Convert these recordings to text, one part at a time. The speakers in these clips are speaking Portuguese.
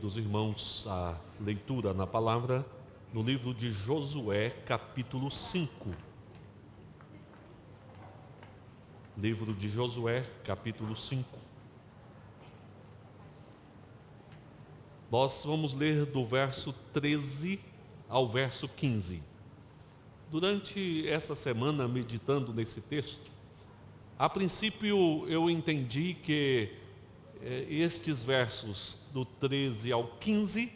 Dos irmãos, a leitura na palavra no livro de Josué, capítulo 5. Livro de Josué, capítulo 5. Nós vamos ler do verso 13 ao verso 15. Durante essa semana, meditando nesse texto, a princípio eu entendi que estes versos do 13 ao 15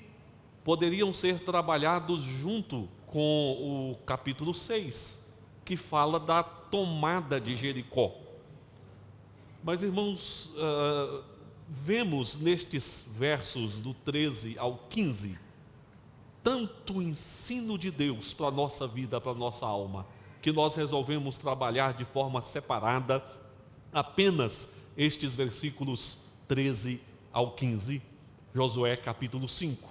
poderiam ser trabalhados junto com o capítulo 6, que fala da tomada de Jericó. Mas, irmãos, vemos nestes versos do 13 ao 15 tanto ensino de Deus para a nossa vida, para a nossa alma, que nós resolvemos trabalhar de forma separada apenas estes versículos 13 ao 15, Josué capítulo 5.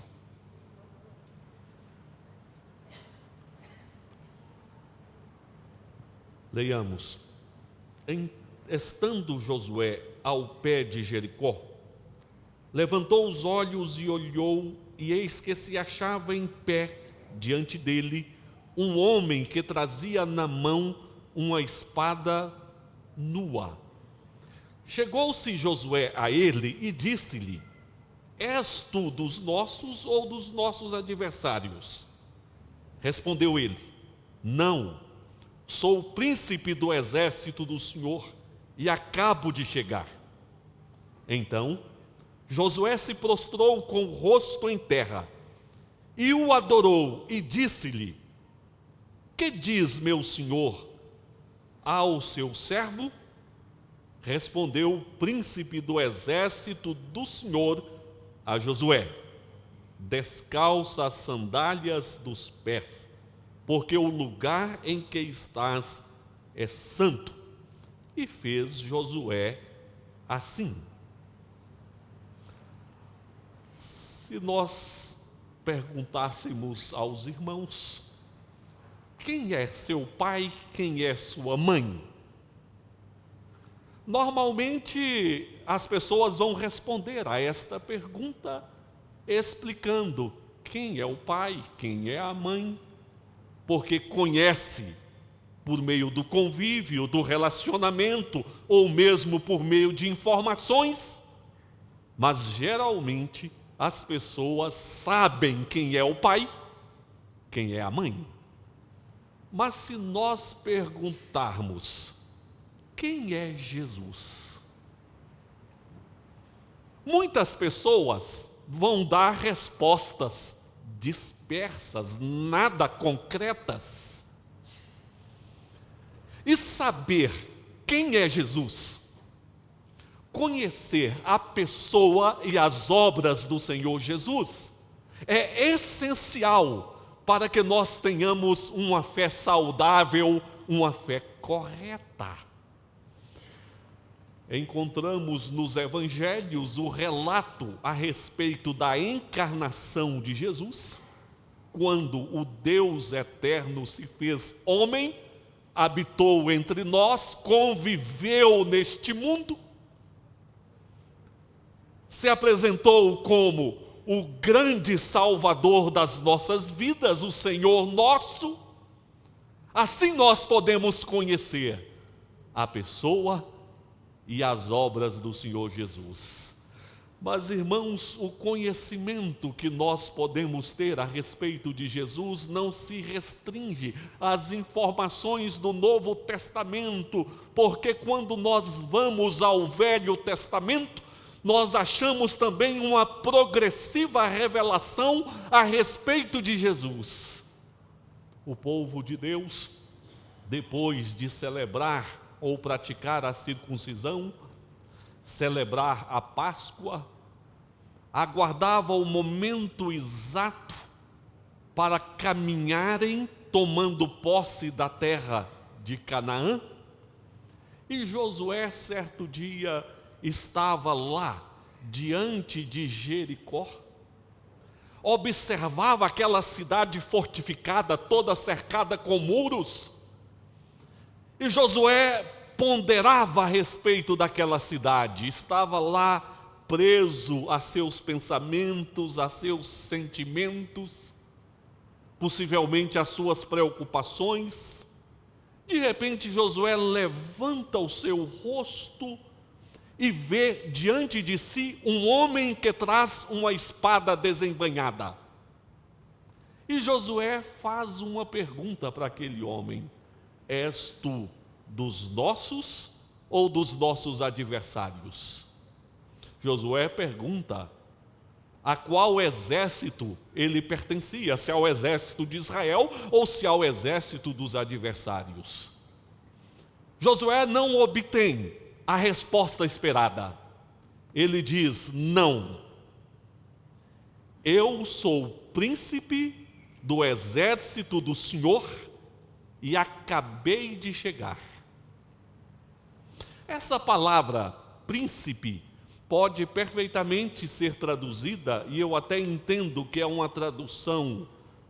Leiamos. Estando Josué ao pé de Jericó, levantou os olhos e olhou, e eis que se achava em pé diante dele um homem que trazia na mão uma espada nua. Chegou-se Josué a ele e disse-lhe: És tu dos nossos ou dos nossos adversários? Respondeu ele: Não, sou o príncipe do exército do Senhor e acabo de chegar. Então Josué se prostrou com o rosto em terra e o adorou e disse-lhe: Que diz meu senhor ao seu servo? Respondeu o príncipe do exército do Senhor a Josué: Descalça as sandálias dos pés, porque o lugar em que estás é santo. E fez Josué assim. Se nós perguntássemos aos irmãos: quem é seu pai, quem é sua mãe? Normalmente as pessoas vão responder a esta pergunta explicando quem é o pai, quem é a mãe, porque conhece por meio do convívio, do relacionamento, ou mesmo por meio de informações. Mas geralmente as pessoas sabem quem é o pai, quem é a mãe. Mas se nós perguntarmos: quem é Jesus? Muitas pessoas vão dar respostas dispersas, nada concretas. E saber quem é Jesus, conhecer a pessoa e as obras do Senhor Jesus, é essencial para que nós tenhamos uma fé saudável, uma fé correta. Encontramos nos evangelhos o relato a respeito da encarnação de Jesus, quando o Deus eterno se fez homem, habitou entre nós, conviveu neste mundo, se apresentou como o grande Salvador das nossas vidas, o Senhor nosso. Assim nós podemos conhecer a pessoa e as obras do Senhor Jesus. Mas, irmãos, o conhecimento que nós podemos ter a respeito de Jesus não se restringe às informações do Novo Testamento, porque quando nós vamos ao Velho Testamento, nós achamos também uma progressiva revelação a respeito de Jesus. O povo de Deus, depois de celebrar ou praticar a circuncisão, celebrar a Páscoa, aguardava o momento exato para caminharem tomando posse da terra de Canaã. E Josué, certo dia, estava lá, diante de Jericó, observava aquela cidade fortificada, toda cercada com muros, e Josué ponderava a respeito daquela cidade. Estava lá preso a seus pensamentos, a seus sentimentos, possivelmente às suas preocupações. De repente, Josué levanta o seu rosto e vê diante de si um homem que traz uma espada desembainhada. E Josué faz uma pergunta para aquele homem: és tu dos nossos ou dos nossos adversários? Josué pergunta a qual exército ele pertencia, se ao exército de Israel ou se ao exército dos adversários. Josué não obtém a resposta esperada. Ele diz: não, eu sou príncipe do exército do Senhor e acabei de chegar. Essa palavra príncipe pode perfeitamente ser traduzida, e eu até entendo que é uma tradução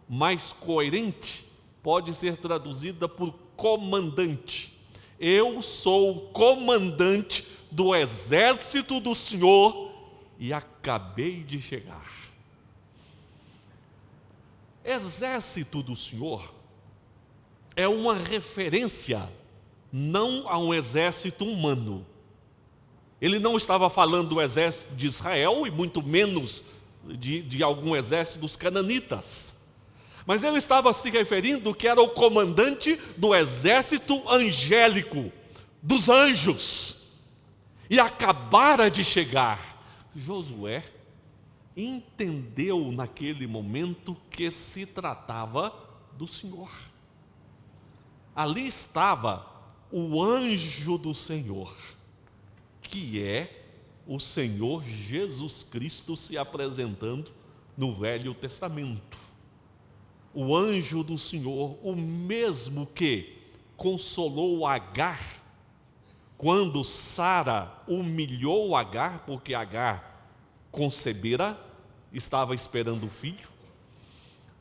mais coerente, pode ser traduzida por comandante. Eu sou comandante do exército do Senhor e acabei de chegar. Exército do Senhor é uma referência não a um exército humano. Ele não estava falando do exército de Israel e muito menos de algum exército dos cananitas. Mas ele estava se referindo que era o comandante do exército angélico, dos anjos. E acabara de chegar. Josué entendeu naquele momento que se tratava do Senhor. Ali estava o anjo do Senhor, que é o Senhor Jesus Cristo se apresentando no Velho Testamento. O anjo do Senhor, o mesmo que consolou Agar, quando Sara humilhou Agar, porque Agar concebera, estava esperando o filho.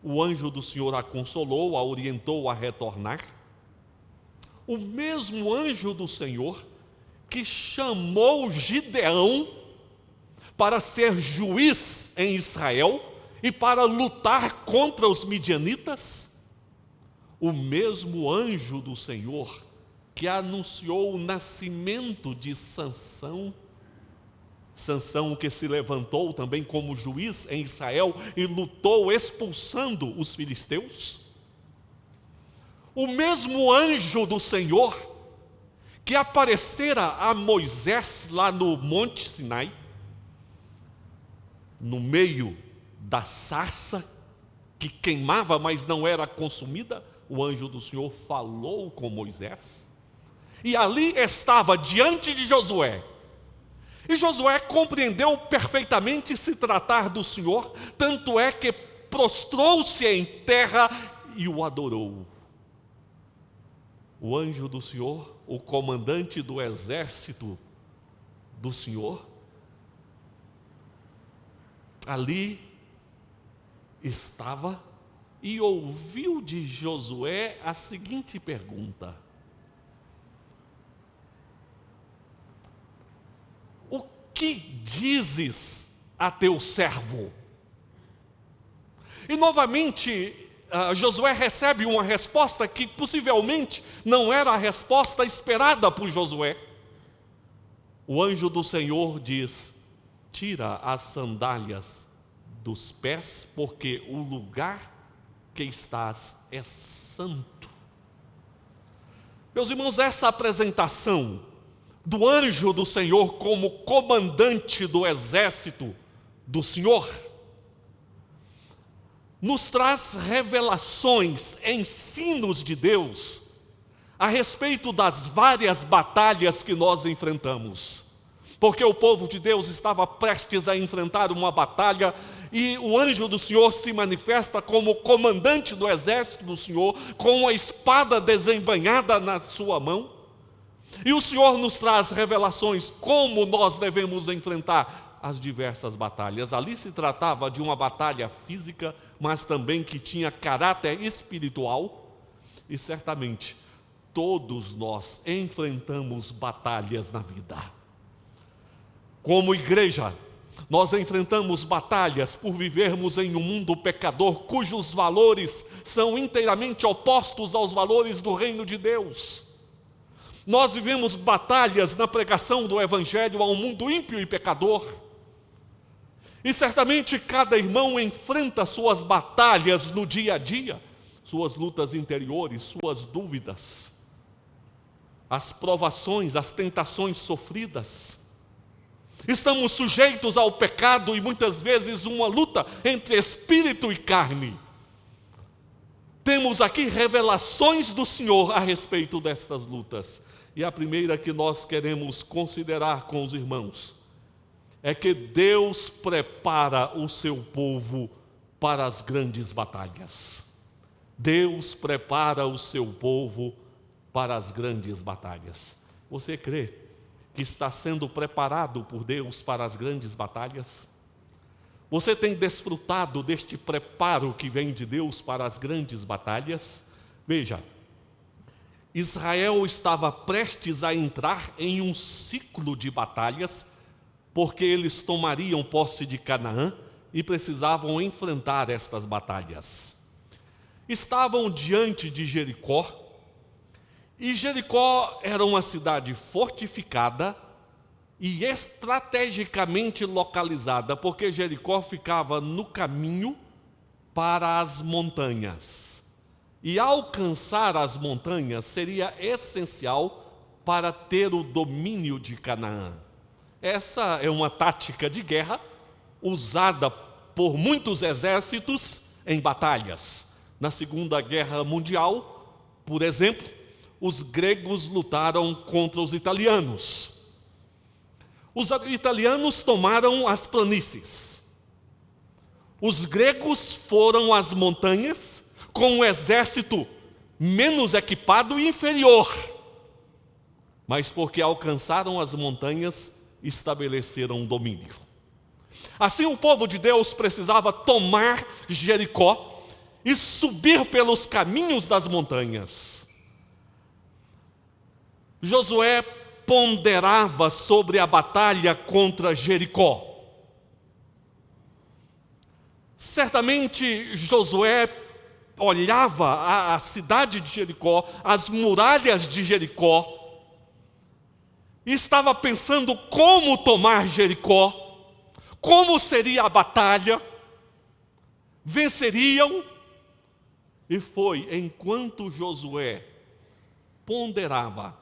O anjo do Senhor a consolou, a orientou a retornar. O mesmo anjo do Senhor que chamou Gideão para ser juiz em Israel e para lutar contra os midianitas, o mesmo anjo do Senhor que anunciou o nascimento de Sansão, Sansão que se levantou também como juiz em Israel e lutou expulsando os filisteus, o mesmo anjo do Senhor que aparecera a Moisés lá no Monte Sinai, no meio da sarça que queimava, mas não era consumida, o anjo do Senhor falou com Moisés, e ali estava diante de Josué, e Josué compreendeu perfeitamente se tratar do Senhor, tanto é que prostrou-se em terra e o adorou. O anjo do Senhor, o comandante do exército do Senhor, ali estava e ouviu de Josué a seguinte pergunta: o que dizes a teu servo? E novamente Josué recebe uma resposta que possivelmente não era a resposta esperada por Josué. O anjo do Senhor diz: tira as sandálias dos pés, porque o lugar que estás é santo. Meus irmãos, essa apresentação do anjo do Senhor como comandante do exército do Senhor nos traz revelações, ensinos de Deus a respeito das várias batalhas que nós enfrentamos. Porque o povo de Deus estava prestes a enfrentar uma batalha e o anjo do Senhor se manifesta como comandante do exército do Senhor, com uma espada desembainhada na sua mão. E o Senhor nos traz revelações como nós devemos enfrentar as diversas batalhas. Ali se tratava de uma batalha física, mas também que tinha caráter espiritual. E certamente todos nós enfrentamos batalhas na vida. Como igreja, Nós enfrentamos batalhas por vivermos em um mundo pecador, cujos valores são inteiramente opostos aos valores do reino de Deus. Nós vivemos batalhas na pregação do Evangelho a um mundo ímpio e pecador. E certamente cada irmão enfrenta suas batalhas no dia a dia, suas lutas interiores, suas dúvidas, as provações, as tentações sofridas. Estamos sujeitos ao pecado e muitas vezes uma luta entre espírito e carne. Temos aqui revelações do Senhor a respeito destas lutas. E a primeira que nós queremos considerar com os irmãos é que Deus prepara o seu povo para as grandes batalhas. Deus prepara o seu povo para as grandes batalhas. Você crê que está sendo preparado por Deus para as grandes batalhas? Você tem desfrutado deste preparo que vem de Deus para as grandes batalhas? Veja, Israel estava prestes a entrar em um ciclo de batalhas, porque eles tomariam posse de Canaã e precisavam enfrentar estas batalhas. Estavam diante de Jericó, e Jericó era uma cidade fortificada e estrategicamente localizada, porque Jericó ficava no caminho para as montanhas. E alcançar as montanhas seria essencial para ter o domínio de Canaã. Essa é uma tática de guerra usada por muitos exércitos em batalhas. Na Segunda Guerra Mundial, por exemplo, os gregos lutaram contra os italianos. Os italianos tomaram as planícies. Os gregos foram às montanhas com um exército menos equipado e inferior. Mas porque alcançaram as montanhas, estabeleceram um domínio. Assim o povo de Deus precisava tomar Jericó e subir pelos caminhos das montanhas. Josué ponderava sobre a batalha contra Jericó. Certamente Josué olhava a cidade de Jericó, as muralhas de Jericó, e estava pensando como tomar Jericó, como seria a batalha, venceriam. E foi enquanto Josué ponderava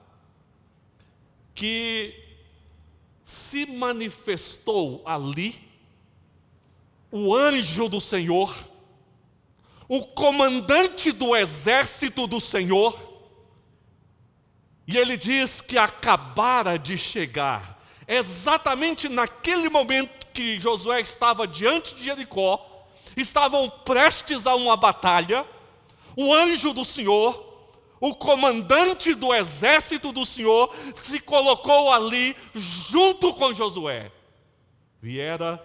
que se manifestou ali o anjo do Senhor, o comandante do exército do Senhor, e ele diz que acabara de chegar. Exatamente naquele momento que Josué estava diante de Jericó, estavam prestes a uma batalha, o anjo do Senhor, o comandante do exército do Senhor, se colocou ali junto com Josué. Viera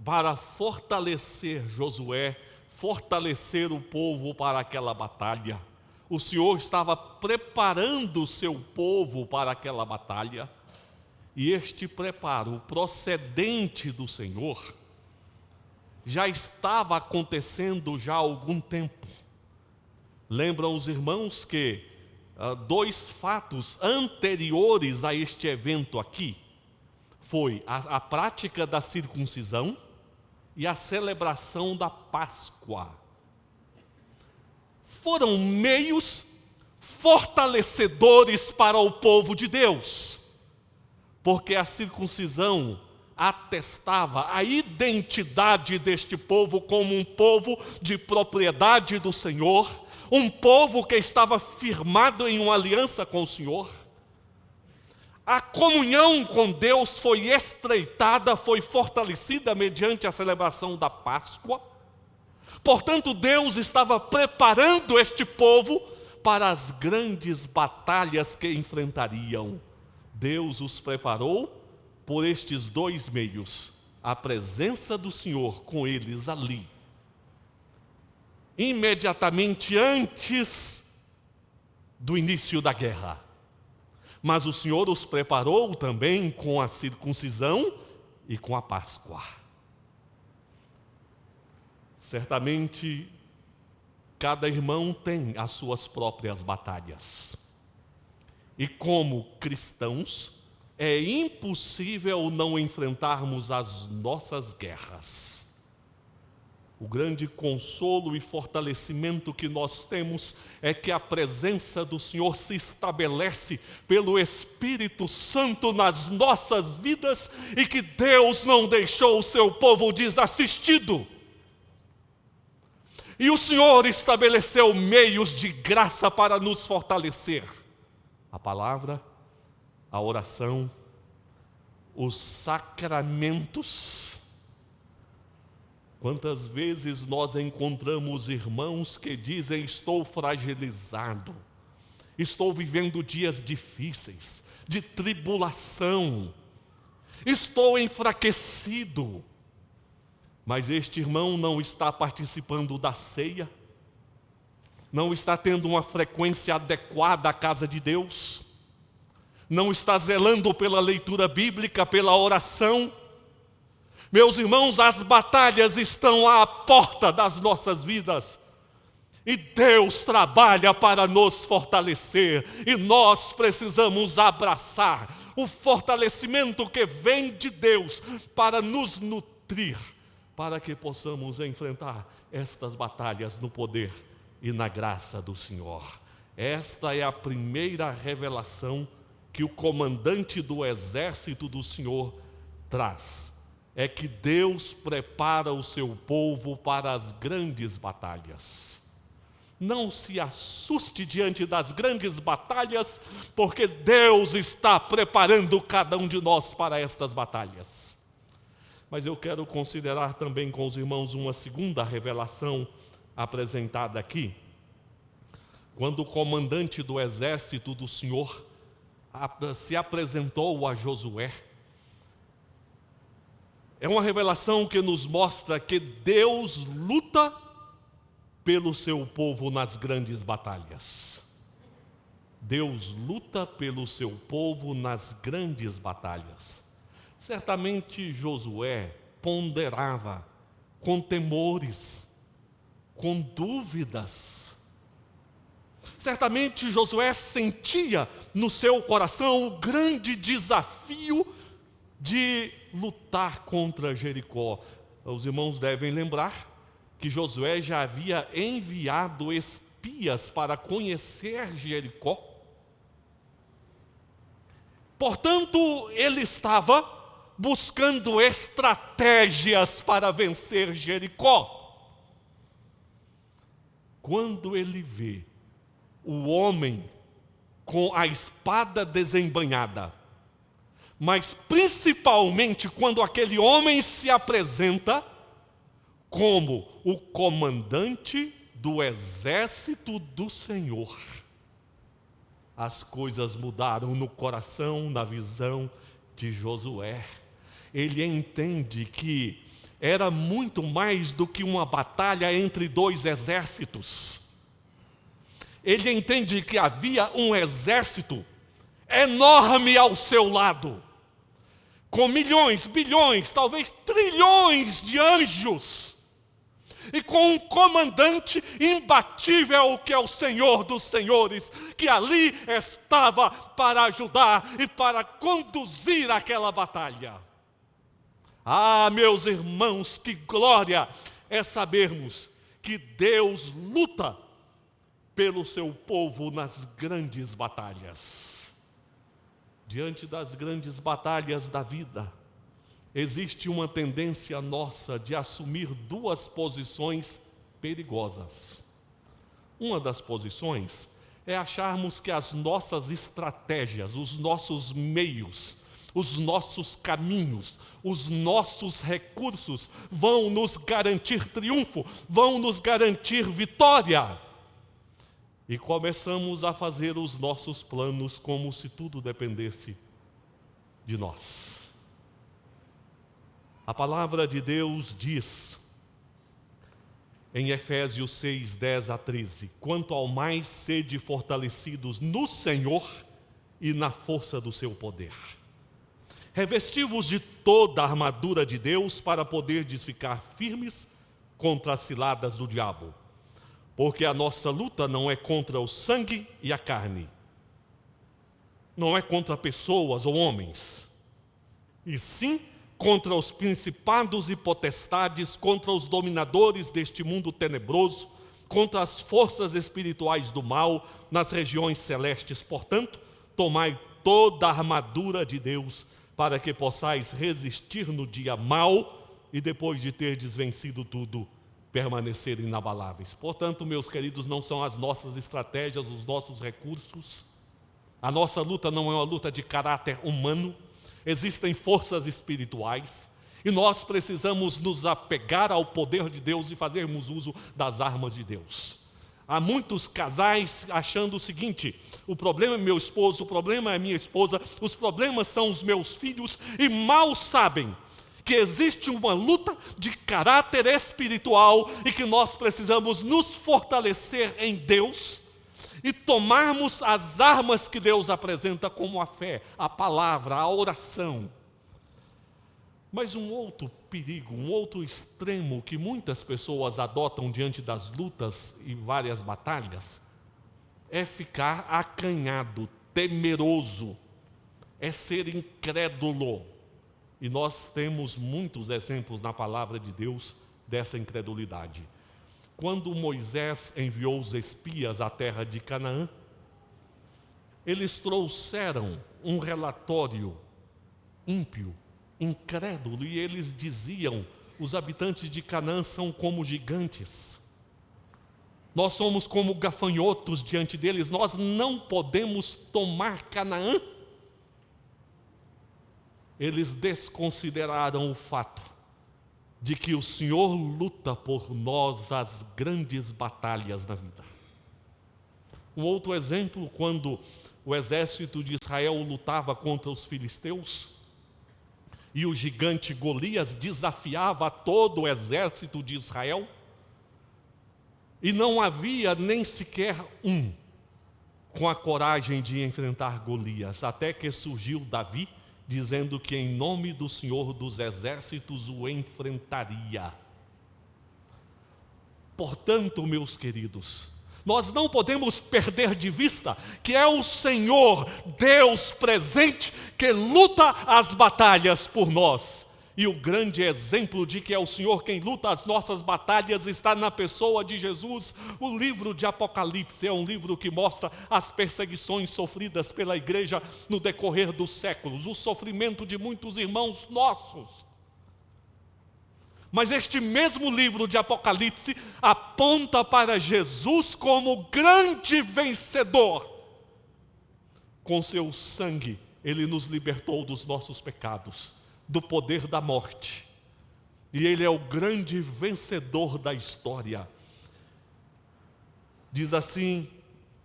para fortalecer Josué, fortalecer o povo para aquela batalha. O Senhor estava preparando o seu povo para aquela batalha. E este preparo procedente do Senhor já estava acontecendo já há algum tempo. Lembram os irmãos que dois fatos anteriores a este evento aqui foi a prática da circuncisão e a celebração da Páscoa. Foram meios fortalecedores para o povo de Deus, porque a circuncisão atestava a identidade deste povo como um povo de propriedade do Senhor, um povo que estava firmado em uma aliança com o Senhor. A comunhão com Deus foi estreitada, foi fortalecida mediante a celebração da Páscoa. Portanto, Deus estava preparando este povo para as grandes batalhas que enfrentariam. Deus os preparou por estes dois meios, a presença do Senhor com eles ali. Imediatamente antes do início da guerra. Mas o Senhor os preparou também com a circuncisão e com a Páscoa. Certamente, cada irmão tem as suas próprias batalhas. E como cristãos, é impossível não enfrentarmos as nossas guerras. O grande consolo e fortalecimento que nós temos é que a presença do Senhor se estabelece pelo Espírito Santo nas nossas vidas e que Deus não deixou o seu povo desassistido. E o Senhor estabeleceu meios de graça para nos fortalecer. A palavra, a oração, os sacramentos. Quantas vezes nós encontramos irmãos que dizem: estou fragilizado, estou vivendo dias difíceis, de tribulação, estou enfraquecido. Mas este irmão não está participando da ceia, não está tendo uma frequência adequada à casa de Deus, não está zelando pela leitura bíblica, pela oração. Meus irmãos, as batalhas estão à porta das nossas vidas. E Deus trabalha para nos fortalecer. E nós precisamos abraçar o fortalecimento que vem de Deus para nos nutrir, para que possamos enfrentar estas batalhas no poder e na graça do Senhor. Esta é a primeira revelação que o comandante do exército do Senhor traz. É que Deus prepara o seu povo para as grandes batalhas. Não se assuste diante das grandes batalhas, porque Deus está preparando cada um de nós para estas batalhas. Mas eu quero considerar também com os irmãos uma segunda revelação apresentada aqui. Quando o comandante do exército do Senhor se apresentou a Josué, é uma revelação que nos mostra que Deus luta pelo seu povo nas grandes batalhas. Deus luta pelo seu povo nas grandes batalhas. Certamente Josué ponderava com temores, com dúvidas. Certamente Josué sentia no seu coração o grande desafio de lutar contra Jericó. Os irmãos devem lembrar que Josué já havia enviado espias para conhecer Jericó. Portanto, ele estava buscando estratégias para vencer Jericó. Quando ele vê o homem com a espada desembainhada, mas principalmente quando aquele homem se apresenta como o comandante do exército do Senhor, as coisas mudaram no coração, na visão de Josué. Ele entende que era muito mais do que uma batalha entre dois exércitos. Ele entende que havia um exército enorme ao seu lado, com milhões, bilhões, talvez trilhões de anjos, e com um comandante imbatível que é o Senhor dos Senhores, que ali estava para ajudar e para conduzir aquela batalha. Ah, meus irmãos, que glória é sabermos que Deus luta pelo seu povo nas grandes batalhas. Diante das grandes batalhas da vida, existe uma tendência nossa de assumir duas posições perigosas. Uma das posições é acharmos que as nossas estratégias, os nossos meios, os nossos caminhos, os nossos recursos vão nos garantir triunfo, vão nos garantir vitória. E começamos a fazer os nossos planos como se tudo dependesse de nós. A palavra de Deus diz, em Efésios 6, 10 a 13, quanto ao mais sede fortalecidos no Senhor e na força do seu poder. Revesti-vos de toda a armadura de Deus para poderdes ficar firmes contra as ciladas do diabo. Porque a nossa luta não é contra o sangue e a carne, não é contra pessoas ou homens, e sim contra os principados e potestades, contra os dominadores deste mundo tenebroso, contra as forças espirituais do mal nas regiões celestes. Portanto, tomai toda a armadura de Deus, para que possais resistir no dia mau e depois de terdes vencido tudo, permanecer inabaláveis. Portanto, meus queridos, não são as nossas estratégias, os nossos recursos. A nossa luta não é uma luta de caráter humano. Existem forças espirituais e nós precisamos nos apegar ao poder de Deus e fazermos uso das armas de Deus. Há muitos casais achando o seguinte: o problema é meu esposo, o problema é minha esposa, os problemas são os meus filhos, e mal sabem que existe uma luta de caráter espiritual e que nós precisamos nos fortalecer em Deus e tomarmos as armas que Deus apresenta, como a fé, a palavra, a oração. Mas um outro perigo, um outro extremo que muitas pessoas adotam diante das lutas e várias batalhas é ficar acanhado, temeroso, é ser incrédulo. E nós temos muitos exemplos na palavra de Deus dessa incredulidade. Quando Moisés enviou os espias à terra de Canaã, eles trouxeram um relatório ímpio, incrédulo, e eles diziam: os habitantes de Canaã são como gigantes, nós somos como gafanhotos diante deles, nós não podemos tomar Canaã. Eles desconsideraram o fato de que o Senhor luta por nós as grandes batalhas da vida. Um outro exemplo, quando o exército de Israel lutava contra os filisteus, e o gigante Golias desafiava todo o exército de Israel, e não havia nem sequer um com a coragem de enfrentar Golias, até que surgiu Davi, dizendo que em nome do Senhor dos exércitos o enfrentaria. Portanto, meus queridos, nós não podemos perder de vista que é o Senhor, Deus presente, que luta as batalhas por nós. E o grande exemplo de que é o Senhor quem luta as nossas batalhas está na pessoa de Jesus. O livro de Apocalipse é um livro que mostra as perseguições sofridas pela igreja no decorrer dos séculos, o sofrimento de muitos irmãos nossos. Mas este mesmo livro de Apocalipse aponta para Jesus como grande vencedor. Com seu sangue, ele nos libertou dos nossos pecados, do poder da morte. E ele é o grande vencedor da história. Diz assim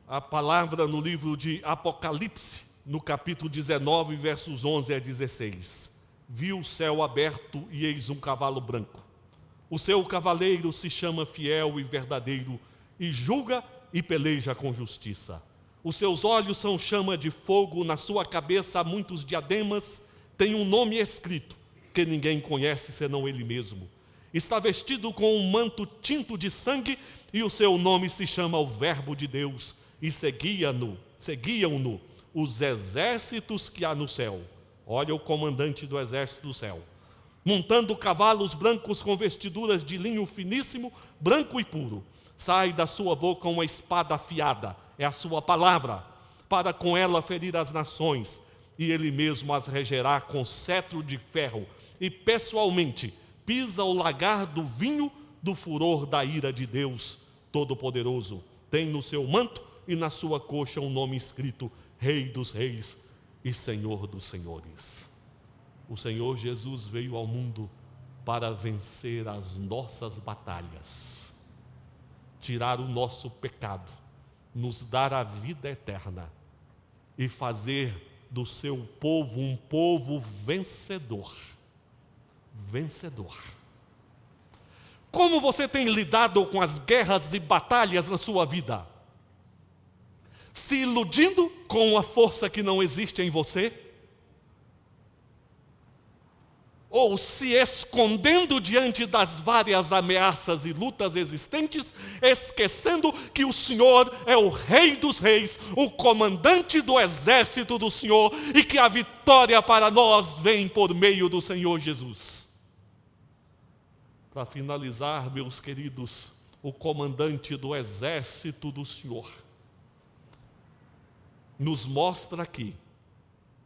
a palavra no livro de Apocalipse, no capítulo 19, versos 11 a 16. Viu o céu aberto e eis um cavalo branco. O seu cavaleiro se chama Fiel e Verdadeiro, e julga e peleja com justiça. Os seus olhos são chama de fogo, na sua cabeça há muitos diademas, tem um nome escrito, que ninguém conhece senão ele mesmo. Está vestido com um manto tinto de sangue, e o seu nome se chama o Verbo de Deus, e seguiam-no os exércitos que há no céu. Olha o comandante do exército do céu, montando cavalos brancos com vestiduras de linho finíssimo, branco e puro. Sai da sua boca uma espada afiada, é a sua palavra, para com ela ferir as nações, e ele mesmo as regerá com cetro de ferro, e pessoalmente pisa o lagar do vinho do furor da ira de Deus Todo-Poderoso. Tem no seu manto e na sua coxa um nome escrito: Rei dos Reis e Senhor dos Senhores. O Senhor Jesus veio ao mundo para vencer as nossas batalhas, tirar o nosso pecado, nos dar a vida eterna e fazer do seu povo um povo vencedor. Vencedor. Como você tem lidado com as guerras e batalhas na sua vida? Se iludindo com uma força que não existe em você? ou se escondendo diante das várias ameaças e lutas existentes, esquecendo que o Senhor é o Rei dos Reis, o comandante do exército do Senhor, e que a vitória para nós vem por meio do Senhor Jesus. Para finalizar, meus queridos, o comandante do exército do Senhor nos mostra aqui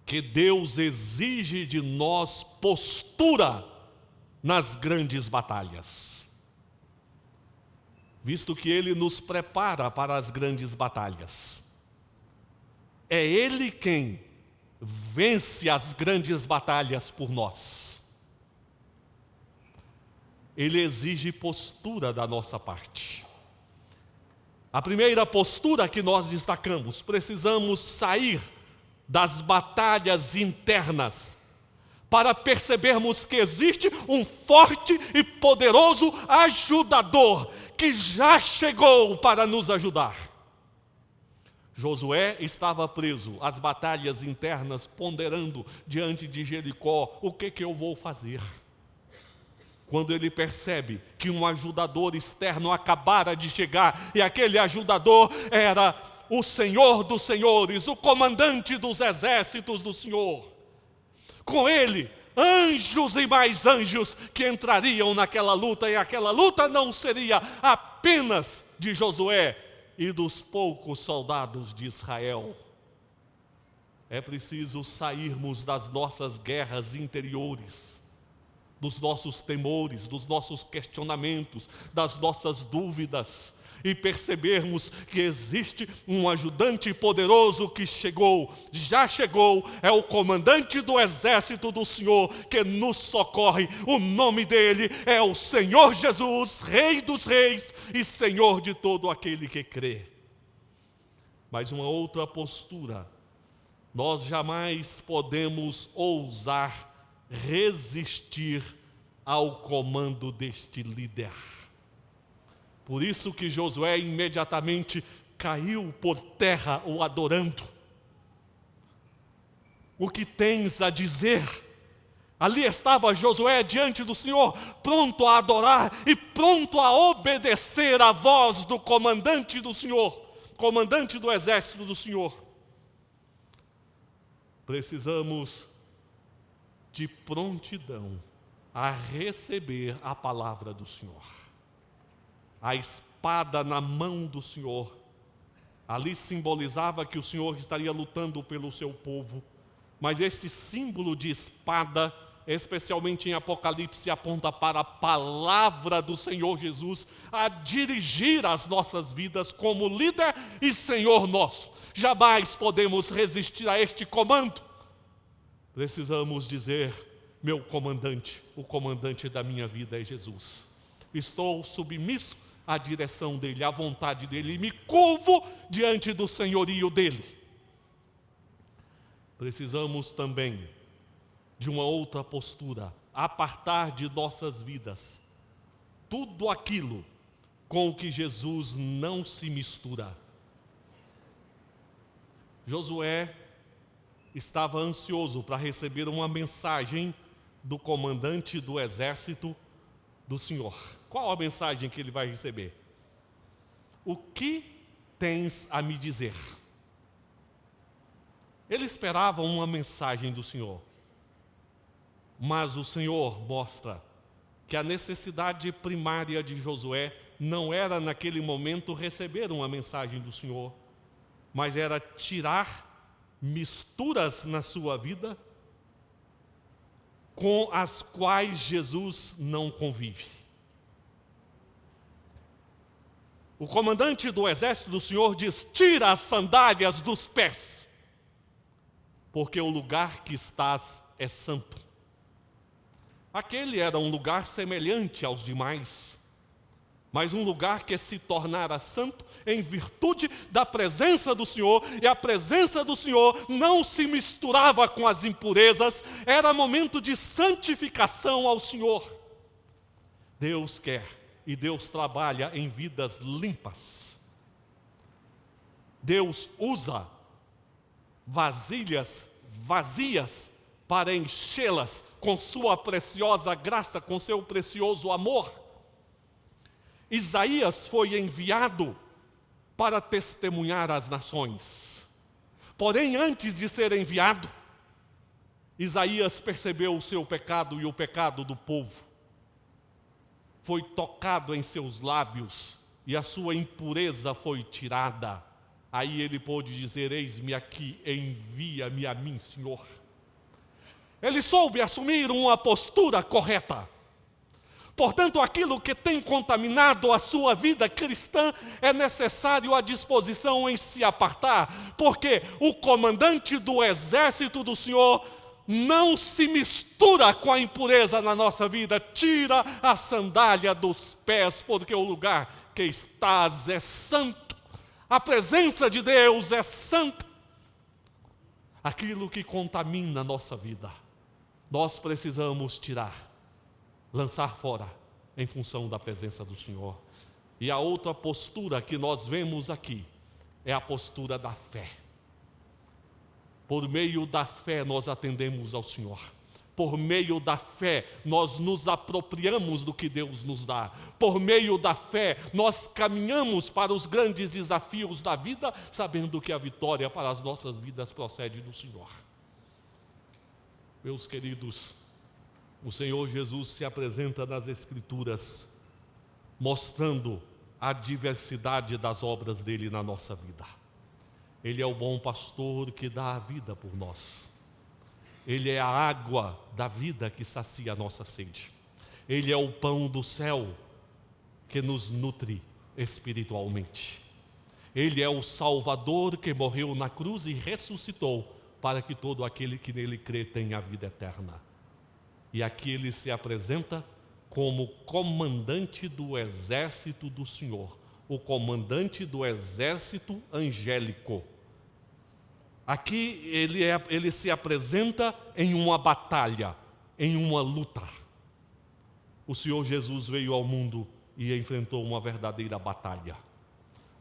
que Deus exige de nós postura nas grandes batalhas. Visto que Ele nos prepara para as grandes batalhas. É Ele quem vence as grandes batalhas por nós. Ele exige postura da nossa parte. A primeira postura que nós destacamos: precisamos sair das batalhas internas, para percebermos que existe um forte e poderoso ajudador, que já chegou para nos ajudar. Josué estava preso às batalhas internas, ponderando diante de Jericó: o que eu vou fazer? Quando ele percebe que um ajudador externo acabara de chegar, e aquele ajudador era o Senhor dos Senhores, o comandante dos exércitos do Senhor. Com ele, anjos e mais anjos que entrariam naquela luta, e aquela luta não seria apenas de Josué e dos poucos soldados de Israel. É preciso sairmos das nossas guerras interiores, dos nossos temores, dos nossos questionamentos, das nossas dúvidas, e percebermos que existe um ajudante poderoso que chegou, já chegou, é o comandante do exército do Senhor que nos socorre. O nome dele é o Senhor Jesus, Rei dos Reis e Senhor de todo aquele que crê. Mas uma outra postura: nós jamais podemos ousar resistir ao comando deste líder. Por isso que Josué imediatamente caiu por terra o adorando. O que tens a dizer? Ali estava Josué diante do Senhor, pronto a adorar e pronto a obedecer à voz do comandante do Senhor, comandante do exército do Senhor. Precisamos de prontidão a receber a palavra do Senhor. A espada na mão do Senhor, ali simbolizava que o Senhor estaria lutando pelo seu povo, mas esse símbolo de espada, especialmente em Apocalipse, aponta para a palavra do Senhor Jesus, a dirigir as nossas vidas como líder e Senhor nosso. Jamais podemos resistir a este comando. Precisamos dizer: meu comandante, o comandante da minha vida é Jesus. Estou submisso à direção dele, à vontade dele, e me curvo diante do senhorio dele. Precisamos também de uma outra postura: apartar de nossas vidas tudo aquilo com o que Jesus não se mistura. Josué estava ansioso para receber uma mensagem do comandante do exército do Senhor. Qual a mensagem que ele vai receber? O que tens a me dizer? Ele esperava uma mensagem do Senhor, mas o Senhor mostra que a necessidade primária de Josué não era naquele momento receber uma mensagem do Senhor, mas era tirar misturas na sua vida com as quais Jesus não convive. O comandante do exército do Senhor diz: tira as sandálias dos pés, porque o lugar que estás é santo. Aquele era um lugar semelhante aos demais, mas um lugar que se tornara santo em virtude da presença do Senhor, e a presença do Senhor não se misturava com as impurezas, era momento de santificação ao Senhor. Deus quer e Deus trabalha em vidas limpas. Deus usa vasilhas vazias para enchê-las com sua preciosa graça, com seu precioso amor. Isaías foi enviado para testemunhar às nações. Porém, antes de ser enviado, Isaías percebeu o seu pecado e o pecado do povo. Foi tocado em seus lábios e a sua impureza foi tirada. Aí ele pôde dizer: eis-me aqui, envia-me a mim, Senhor. Ele soube assumir uma postura correta. Portanto, aquilo que tem contaminado a sua vida cristã, é necessário a disposição em se apartar, porque o comandante do exército do Senhor não se mistura com a impureza na nossa vida. Tira a sandália dos pés, porque o lugar que estás é santo. A presença de Deus é santa. Aquilo que contamina a nossa vida, nós precisamos tirar, lançar fora, em função da presença do Senhor. E a outra postura que nós vemos aqui é a postura da fé. Por meio da fé nós atendemos ao Senhor. Por meio da fé nós nos apropriamos do que Deus nos dá. Por meio da fé nós caminhamos para os grandes desafios da vida, sabendo que a vitória para as nossas vidas procede do Senhor. Meus queridos, o Senhor Jesus se apresenta nas Escrituras, mostrando a diversidade das obras dele na nossa vida. Ele é o bom pastor que dá a vida por nós. Ele é a água da vida que sacia a nossa sede. Ele é o pão do céu que nos nutre espiritualmente. Ele é o Salvador que morreu na cruz e ressuscitou para que todo aquele que nele crê tenha a vida eterna. E aqui ele se apresenta como comandante do exército do Senhor, o comandante do exército angélico. Aqui ele se apresenta em uma batalha, em uma luta. O Senhor Jesus veio ao mundo e enfrentou uma verdadeira batalha.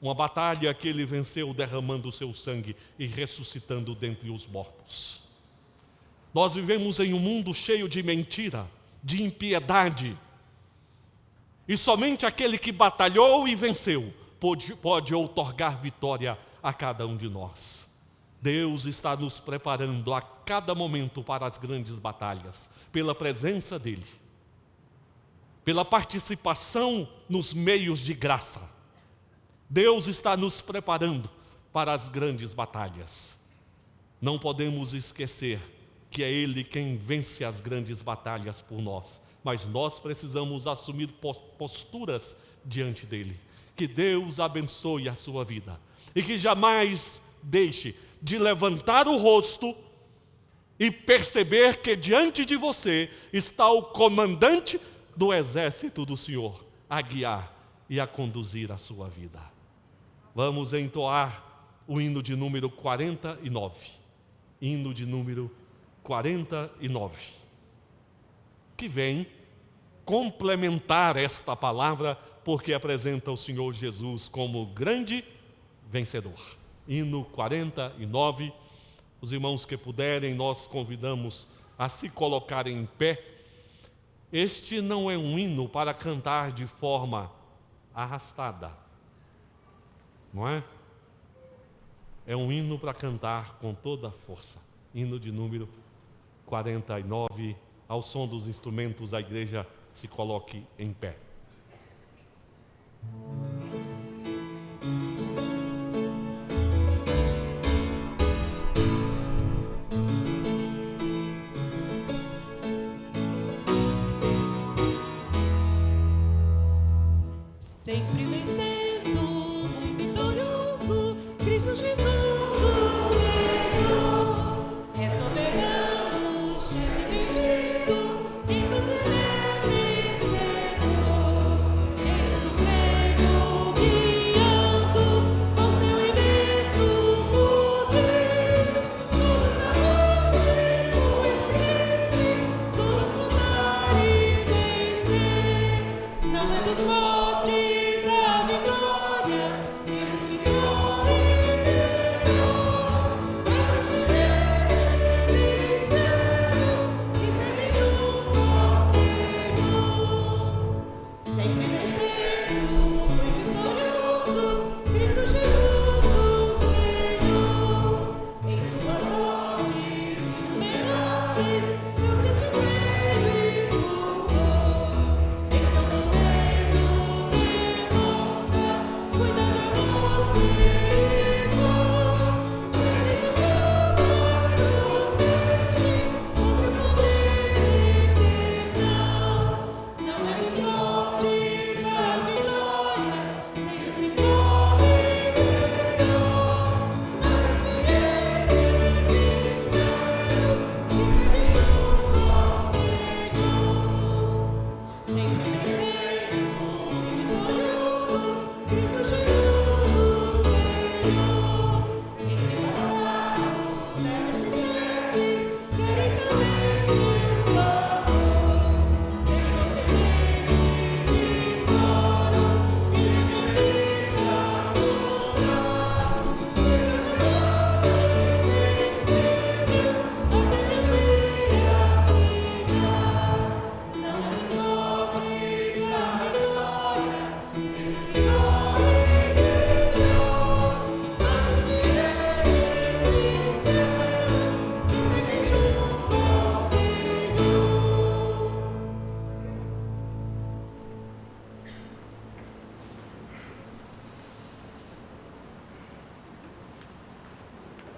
Uma batalha que ele venceu derramando o seu sangue e ressuscitando dentre os mortos. Nós vivemos em um mundo cheio de mentira, de impiedade. E somente aquele que batalhou e venceu pode outorgar vitória a cada um de nós. Deus está nos preparando a cada momento para as grandes batalhas, pela presença dEle, pela participação nos meios de graça. Deus está nos preparando para as grandes batalhas. Não podemos esquecer que é Ele quem vence as grandes batalhas por nós, mas nós precisamos assumir posturas diante dEle. Que Deus abençoe a sua vida e que jamais deixe de levantar o rosto e perceber que diante de você está o comandante do exército do Senhor a guiar e a conduzir a sua vida. Vamos entoar o hino de número 49. Hino de número 49. Que vem complementar esta palavra, porque apresenta o Senhor Jesus como grande vencedor. Hino 49. Os irmãos que puderem, nós convidamos a se colocarem em pé. Este não é um hino para cantar de forma arrastada, não é? É um hino para cantar com toda a força. Hino de número 49. Ao som dos instrumentos, a igreja se coloque em pé. Sempre vencendo, muito vitorioso, Cristo Jesus, o Senhor, é soberano, chefe bendito, em tudo Ele é vencedor. Ele supremo, guiando, com seu imenso poder, todos a morte, os crentes, todos lutar e vencer. Não é dos fortes a vitória,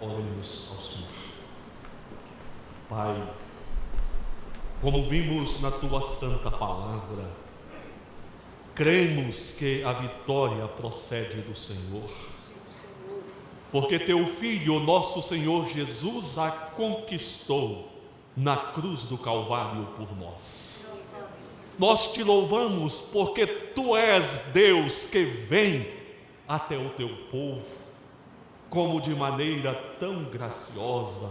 Oremos ao Senhor. Pai, como vimos na Tua santa palavra, cremos que a vitória procede do Senhor, porque Teu Filho, nosso Senhor Jesus, a conquistou na cruz do Calvário por nós. Nós Te louvamos porque Tu és Deus que vem até o Teu povo, como de maneira tão graciosa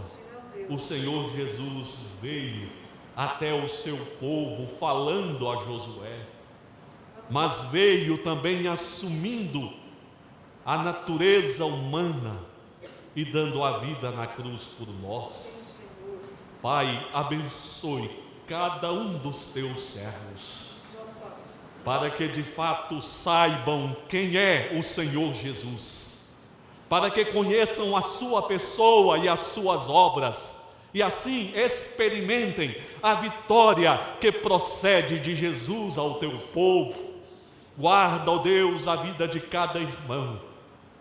o Senhor Jesus veio até o seu povo falando a Josué, mas veio também assumindo a natureza humana e dando a vida na cruz por nós. Pai, abençoe cada um dos Teus servos, para que de fato saibam quem é o Senhor Jesus, para que conheçam a Sua pessoa e as Suas obras, e assim experimentem a vitória que procede de Jesus ao Teu povo. Guarda, ó Deus, a vida de cada irmão,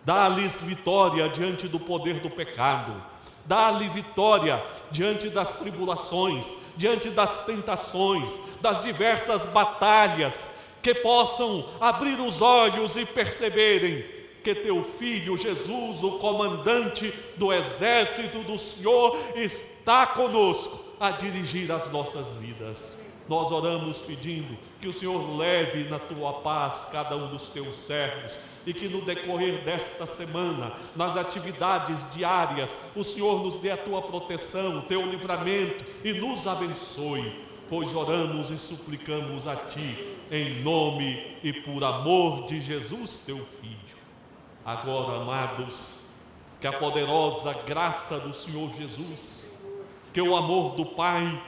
dá-lhes vitória diante do poder do pecado, dá-lhe vitória diante das tribulações, diante das tentações, das diversas batalhas, que possam abrir os olhos e perceberem que Teu Filho Jesus, o comandante do exército do Senhor, está conosco a dirigir as nossas vidas. Nós oramos pedindo que o Senhor leve na Tua paz cada um dos Teus servos, e que no decorrer desta semana, nas atividades diárias, o Senhor nos dê a Tua proteção, o Teu livramento, e nos abençoe, pois oramos e suplicamos a Ti, em nome e por amor de Jesus, Teu Filho. Agora, amados, que a poderosa graça do Senhor Jesus, que o amor do Pai,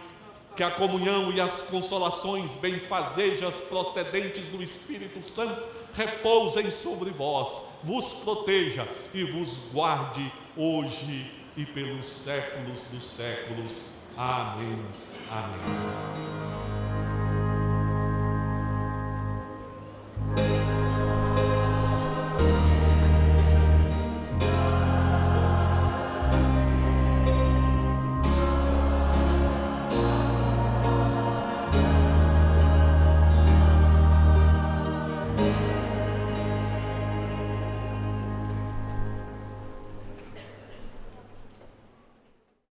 que a comunhão e as consolações benfazejas procedentes do Espírito Santo repousem sobre vós, vos proteja e vos guarde hoje e pelos séculos dos séculos. Amém. Amém.